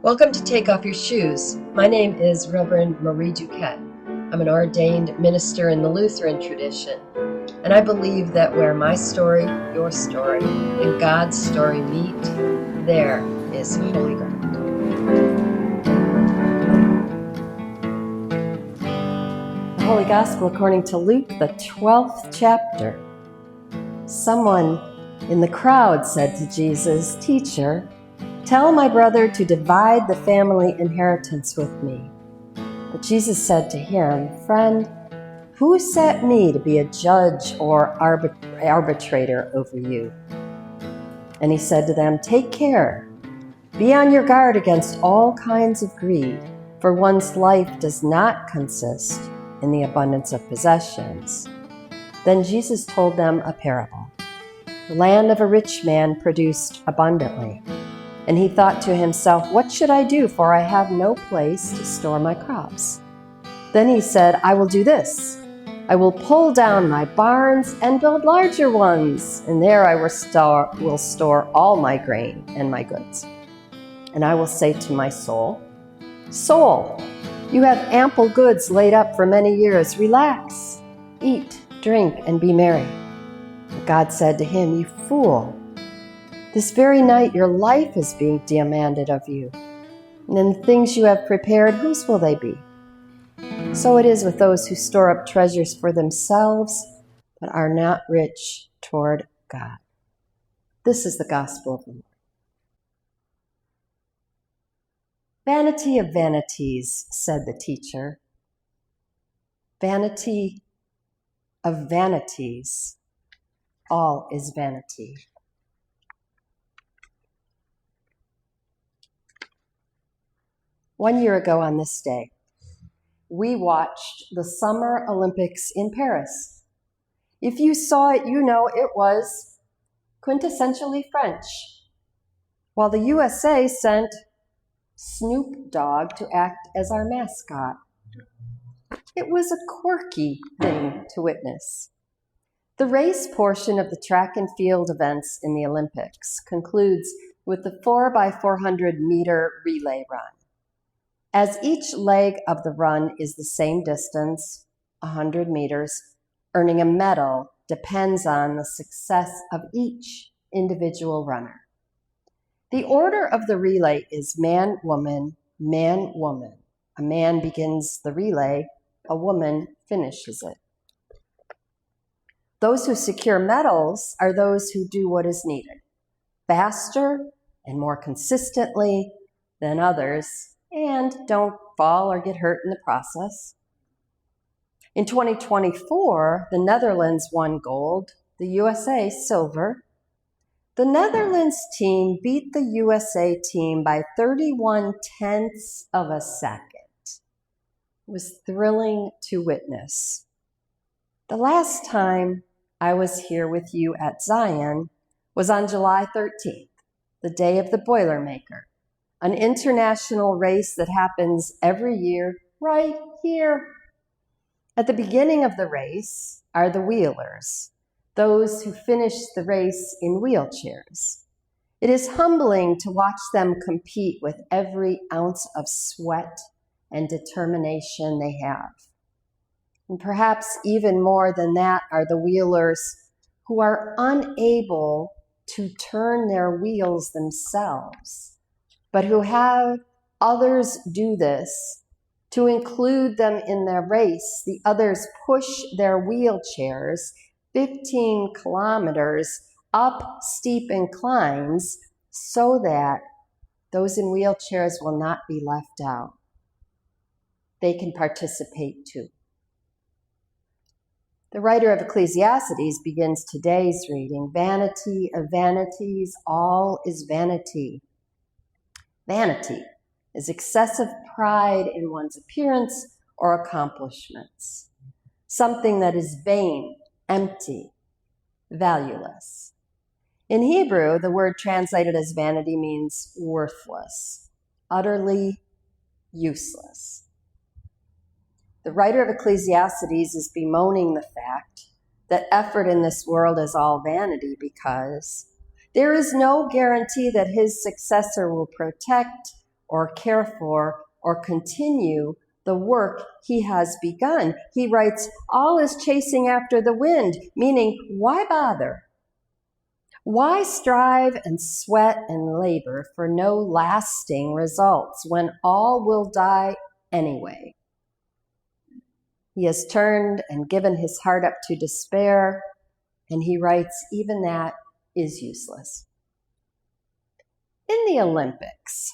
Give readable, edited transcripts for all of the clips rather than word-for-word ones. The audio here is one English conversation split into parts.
Welcome to Take Off Your Shoes. My name is Reverend Marie Duquette. I'm an ordained minister in the Lutheran tradition, and I believe that where my story, your story, and God's story meet, there is holy ground. The Holy Gospel according to Luke, the 12th chapter. Someone in the crowd said to Jesus, "Teacher, tell my brother to divide the family inheritance with me." But Jesus said to him, "Friend, who set me to be a judge or arbitrator over you?" And he said to them, "Take care. Be on your guard against all kinds of greed, for one's life does not consist in the abundance of possessions." Then Jesus told them a parable. The land of a rich man produced abundantly. And he thought to himself, "What should I do, for I have no place to store my crops?" Then he said, "I will do this. I will pull down my barns and build larger ones, and there I will store all my grain and my goods. And I will say to my soul, 'Soul, you have ample goods laid up for many years. Relax, eat, drink, and be merry.' But God said to him, 'You fool, this very night your life is being demanded of you. And then the things you have prepared, whose will they be?' So it is with those who store up treasures for themselves, but are not rich toward God." This is the gospel of the Lord. "Vanity of vanities," said the teacher. "Vanity of vanities. All is vanity." One year ago on this day, we watched the Summer Olympics in Paris. If you saw it, you know it was quintessentially French. While the USA sent Snoop Dogg to act as our mascot. It was a quirky thing to witness. The race portion of the track and field events in the Olympics concludes with the 4x400 meter relay run. As each leg of the run is the same distance, 100 meters, earning a medal depends on the success of each individual runner. The order of the relay is man, woman, man, woman. A man begins the relay, a woman finishes it. Those who secure medals are those who do what is needed, faster and more consistently than others, and don't fall or get hurt in the process. In 2024, the Netherlands won gold, the USA silver. The Netherlands team beat the USA team by 31/10 of a second. It was thrilling to witness. The last time I was here with you at Zion was on July 13th, the day of the Boilermaker, an international race that happens every year right here. At the beginning of the race are the wheelers, those who finish the race in wheelchairs. It is humbling to watch them compete with every ounce of sweat and determination they have. And perhaps even more than that are the wheelers who are unable to turn their wheels themselves, but who have others do this to include them in their race. The others push their wheelchairs 15 kilometers up steep inclines so that those in wheelchairs will not be left out. They can participate too. The writer of Ecclesiastes begins today's reading, "Vanity of vanities, all is vanity." Vanity is excessive pride in one's appearance or accomplishments, something that is vain, empty, valueless. In Hebrew, the word translated as vanity means worthless, utterly useless. The writer of Ecclesiastes is bemoaning the fact that effort in this world is all vanity because there is no guarantee that his successor will protect or care for or continue the work he has begun. He writes, all is chasing after the wind, meaning, why bother? Why strive and sweat and labor for no lasting results when all will die anyway? He has turned and given his heart up to despair, and he writes, even that is useless. In the Olympics,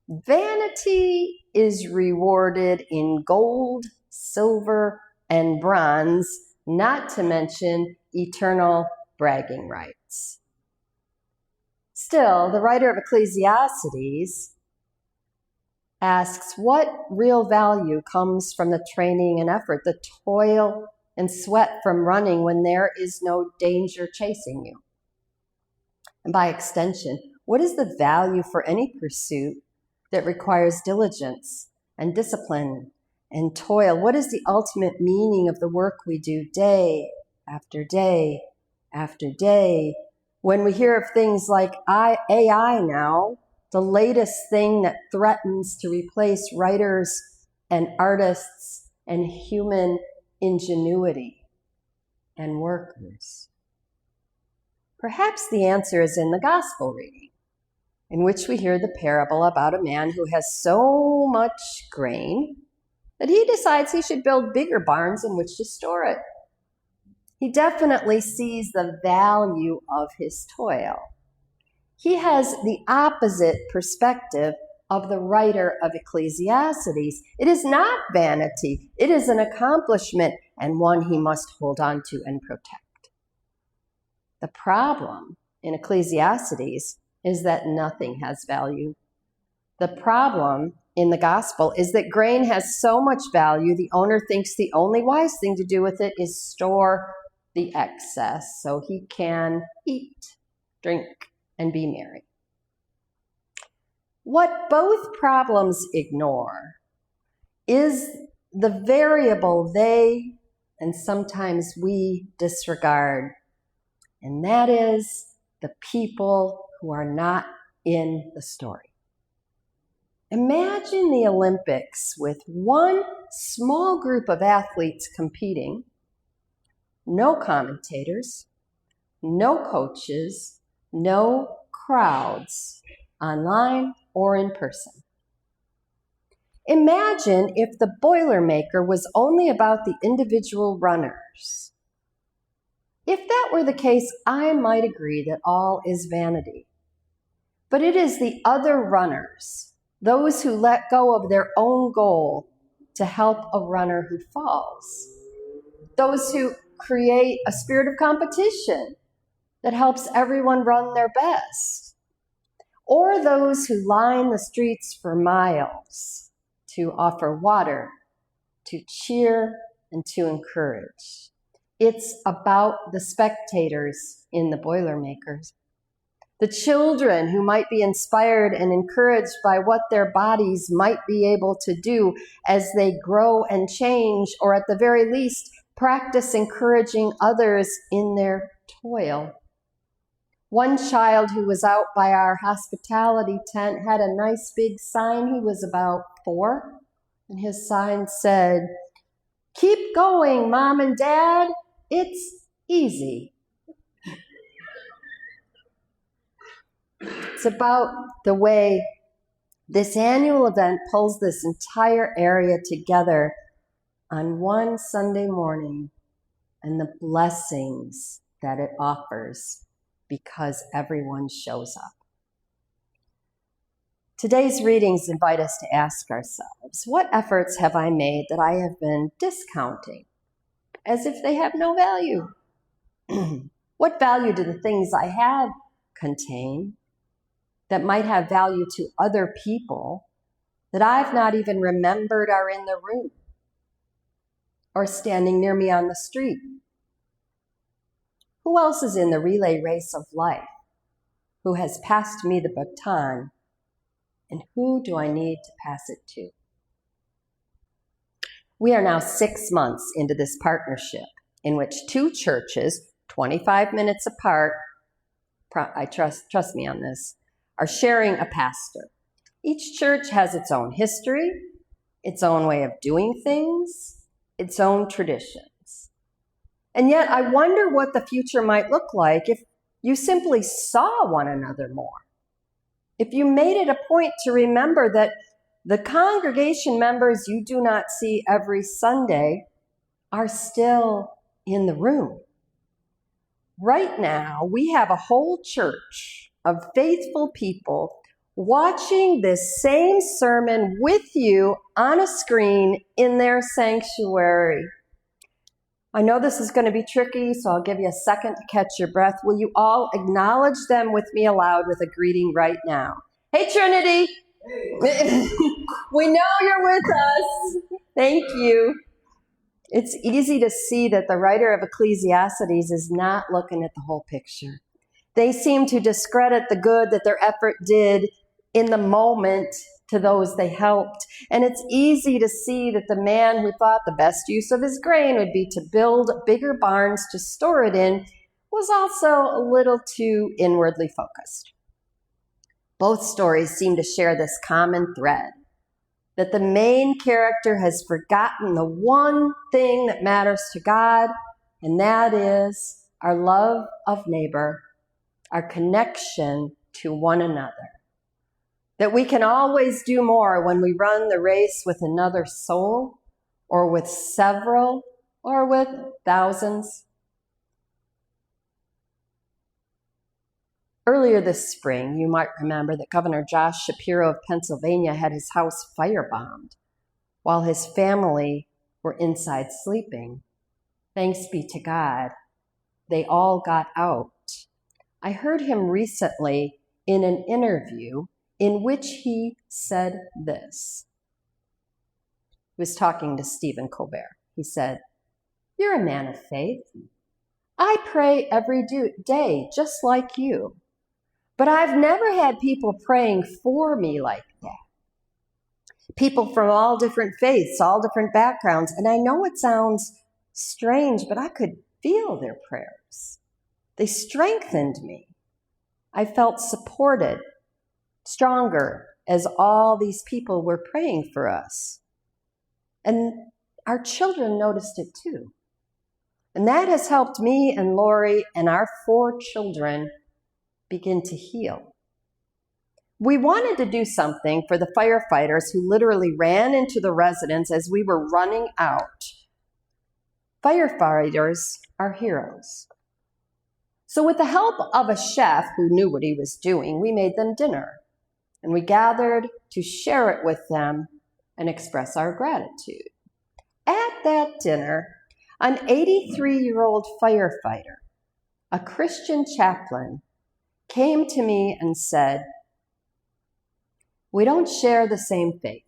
vanity is rewarded in gold, silver, and bronze, not to mention eternal bragging rights. Still, the writer of Ecclesiastes asks, what real value comes from the training and effort, the toil and sweat from running when there is no danger chasing you? And by extension, what is the value for any pursuit that requires diligence and discipline and toil? What is the ultimate meaning of the work we do day after day after day? When we hear of things like AI now, the latest thing that threatens to replace writers and artists and human ingenuity and workers. Perhaps the answer is in the gospel reading, in which we hear the parable about a man who has so much grain that he decides he should build bigger barns in which to store it. He definitely sees the value of his toil. He has the opposite perspective of the writer of Ecclesiastes. It is not vanity. It is an accomplishment and one he must hold on to and protect. The problem in Ecclesiastes is that nothing has value. The problem in the gospel is that grain has so much value, the owner thinks the only wise thing to do with it is store the excess so he can eat, drink, and be merry. What both problems ignore is the variable they, and sometimes we, disregard, and that is the people who are not in the story. Imagine the Olympics with one small group of athletes competing, no commentators, no coaches, no crowds, online or in person. Imagine if the Boilermaker was only about the individual runners. If that were the case, I might agree that all is vanity. But it is the other runners, those who let go of their own goal to help a runner who falls, those who create a spirit of competition that helps everyone run their best, or those who line the streets for miles to offer water, to cheer, and to encourage. It's about the spectators in the Boilermakers, the children who might be inspired and encouraged by what their bodies might be able to do as they grow and change, or at the very least, practice encouraging others in their toil. One child who was out by our hospitality tent had a nice big sign. He was about 4, and his sign said, "Keep going, Mom and Dad, it's easy." It's about the way this annual event pulls this entire area together on one Sunday morning and the blessings that it offers because everyone shows up. Today's readings invite us to ask ourselves, what efforts have I made that I have been discounting as if they have no value? What value do the things I have contain that might have value to other people that I've not even remembered are in the room or standing near me on the street? Who else is in the relay race of life who has passed me the baton, and who do I need to pass it to? We are now 6 months into this partnership in which 2 churches, 25 minutes apart, trust me on this, are sharing a pastor. Each church has its own history, its own way of doing things, its own traditions. And yet I wonder what the future might look like if you simply saw one another more. If you made it a point to remember that the congregation members you do not see every Sunday are still in the room. Right now, we have a whole church of faithful people watching this same sermon with you on a screen in their sanctuary. I know this is going to be tricky, so I'll give you a second to catch your breath. Will you all acknowledge them with me aloud with a greeting right now? Hey, Trinity! Hey. We know you're with us. Thank you. It's easy to see that the writer of Ecclesiastes is not looking at the whole picture. They seem to discredit the good that their effort did in the moment to those they helped. And it's easy to see that the man who thought the best use of his grain would be to build bigger barns to store it in was also a little too inwardly focused. Both stories seem to share this common thread, that the main character has forgotten the one thing that matters to God, and that is our love of neighbor, our connection to one another. That we can always do more when we run the race with another soul, or with several, or with thousands. Earlier this spring, you might remember that Governor Josh Shapiro of Pennsylvania had his house firebombed while his family were inside sleeping. Thanks be to God, they all got out. I heard him recently in an interview in which he said this. He was talking to Stephen Colbert. He said, "You're a man of faith. I pray every day just like you. But I've never had people praying for me like that. People from all different faiths, all different backgrounds. And I know it sounds strange, but I could feel their prayers. They strengthened me. I felt supported, stronger, as all these people were praying for us. And our children noticed it too. And that has helped me and Lori and our 4 children begin to heal. We wanted to do something for the firefighters who literally ran into the residence as we were running out. Firefighters are heroes. So with the help of a chef who knew what he was doing, we made them dinner. And we gathered to share it with them and express our gratitude. At that dinner, an 83-year-old firefighter, a Christian chaplain, came to me and said, "We don't share the same faith,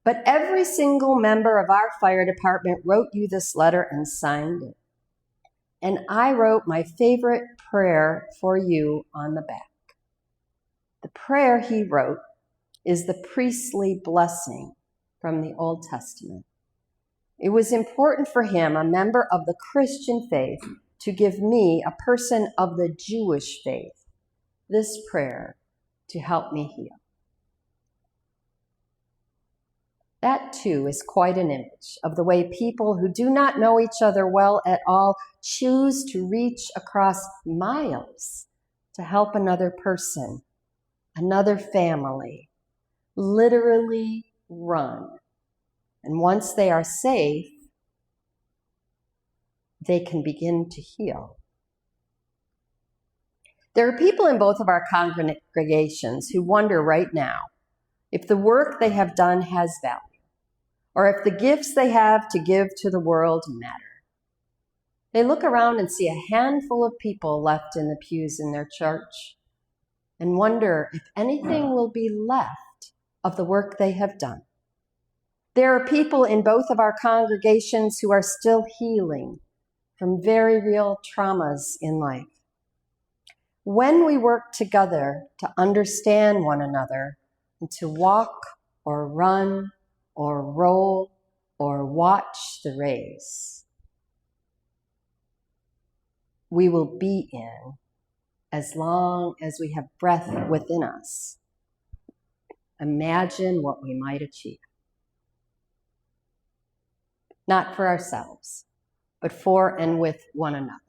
but every single member of our fire department wrote you this letter and signed it. And I wrote my favorite prayer for you on the back." The prayer he wrote is the priestly blessing from the Old Testament. It was important for him, a member of the Christian faith, to give me, a person of the Jewish faith, this prayer to help me heal. That too is quite an image of the way people who do not know each other well at all choose to reach across miles to help another person, another family, literally run. And once they are safe, they can begin to heal. There are people in both of our congregations who wonder right now if the work they have done has value, or if the gifts they have to give to the world matter. They look around and see a handful of people left in the pews in their church and wonder if anything will be left of the work they have done. There are people in both of our congregations who are still healing from very real traumas in life. When we work together to understand one another and to walk or run or roll or watch the race, we will be in as long as we have breath within us. imagine what we might achieve. Not for ourselves, but for and with one another.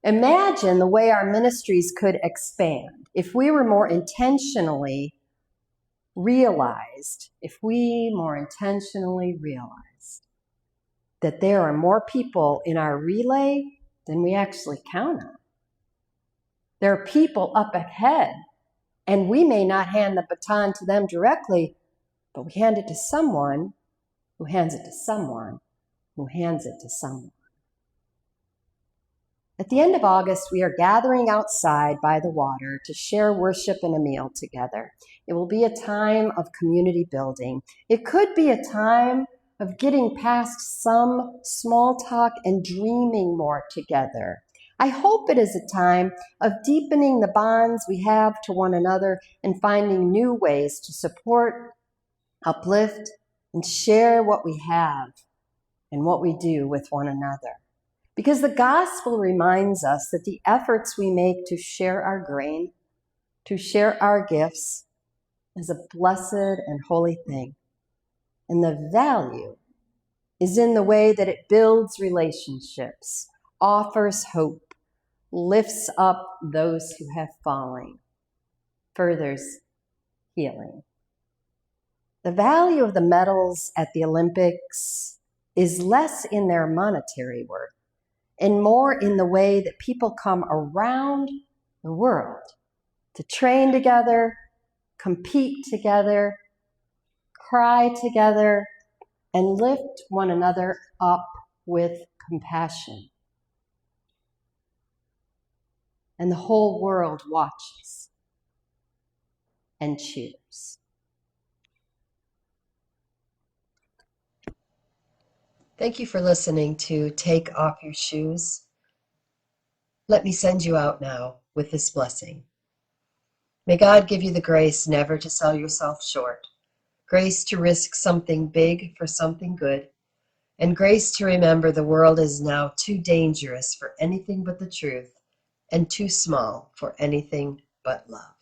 Imagine the way our ministries could expand if we were more intentionally realized, that there are more people in our relay than we actually count on. There are people up ahead, and we may not hand the baton to them directly, but we hand it to someone who hands it to someone who hands it to someone. At the end of August, we are gathering outside by the water to share worship and a meal together. It will be a time of community building. It could be a time of getting past some small talk and dreaming more together. I hope it is a time of deepening the bonds we have to one another and finding new ways to support, uplift, and share what we have and what we do with one another. Because the gospel reminds us that the efforts we make to share our grain, to share our gifts, is a blessed and holy thing. And the value is in the way that it builds relationships, offers hope, lifts up those who have fallen, furthers healing. The value of the medals at the Olympics is less in their monetary worth and more in the way that people come around the world to train together, compete together, cry together, and lift one another up with compassion. And the whole world watches and cheers. Thank you for listening to Take Off Your Shoes. Let me send you out now with this blessing. May God give you the grace never to sell yourself short, grace to risk something big for something good, and grace to remember the world is now too dangerous for anything but the truth and too small for anything but love.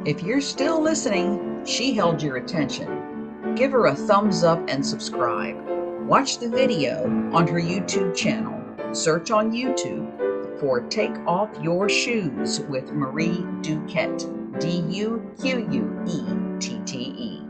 If you're still listening, she held your attention. Give her a thumbs up and subscribe. Watch the video on her YouTube channel. Search on YouTube for Take Off Your Shoes with Marie Duquette, Duquette.